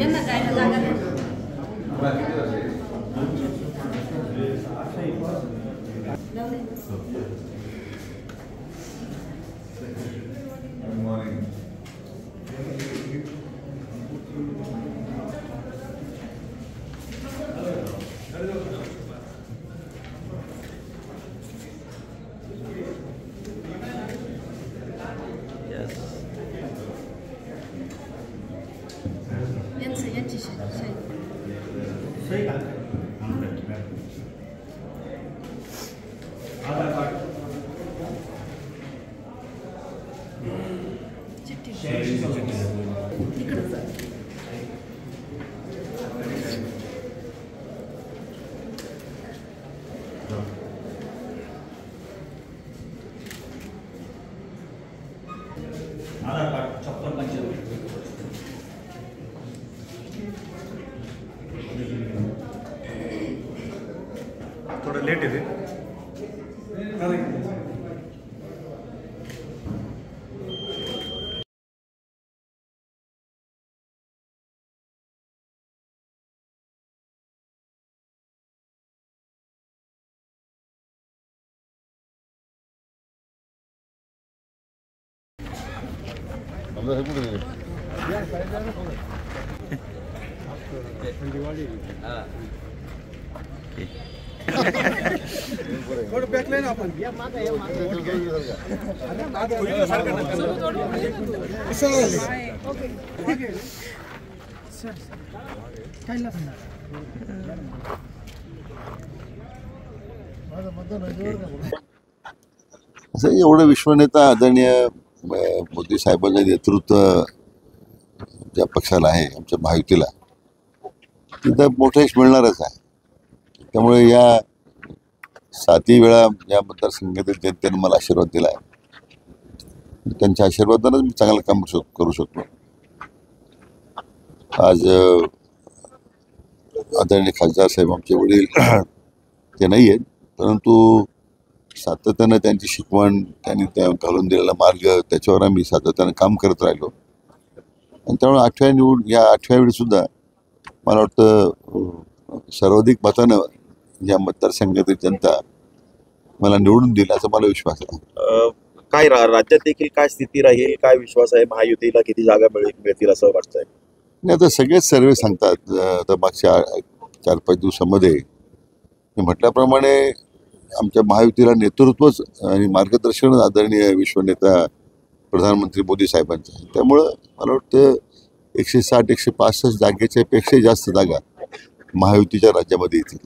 यांना जायला जागा नाही. यांची आधार कार्ड 56 थोड़ा लेट है थोडं बॅकलाईन आपण असं एवढं विश्वनेता आदरणीय मोदी साहेबांचं नेतृत्व ज्या पक्षाला आहे आमच्या महायुतीला तिथं मोठं यश मिळणारच आहे. त्यामुळे या 7ही वेळा या मतदारसंघातील जनतेने मला आशीर्वाद दिला आहे. त्यांच्या आशीर्वादानेच मी चांगलं काम करू शकतो. आज आदरणीय खासदार साहेब आमचे वडील ते नाही आहेत, परंतु सातत्यानं त्यांची शिकवण त्यांनी त्या घालून दिलेला मार्ग त्याच्यावर आम्ही सातत्यानं काम करत राहिलो. आणि त्यामुळे या 8व्या वेळीसुद्धा मला वाटतं सर्वाधिक मतानं या मतदारसंघातील जनता मला निवडून दिला असा मला विश्वास आहे. काय राज्यात देखील काय स्थिती राहील, काय विश्वास आहे, महायुतीला किती जागा मिळतील असं वाटतंय? नाही, आता सगळेच सर्वे सांगतात. आता मागच्या 4-5 दिवसामध्ये मी म्हटल्याप्रमाणे आमच्या महायुतीला नेतृत्वच आणि मार्गदर्शन आदरणीय विश्वनेता प्रधानमंत्री मोदी साहेबांचं आहे. त्यामुळं मला वाटतं 160-165 जागेच्या पेक्षाही जास्त जागा महायुतीच्या राज्यामध्ये येतील.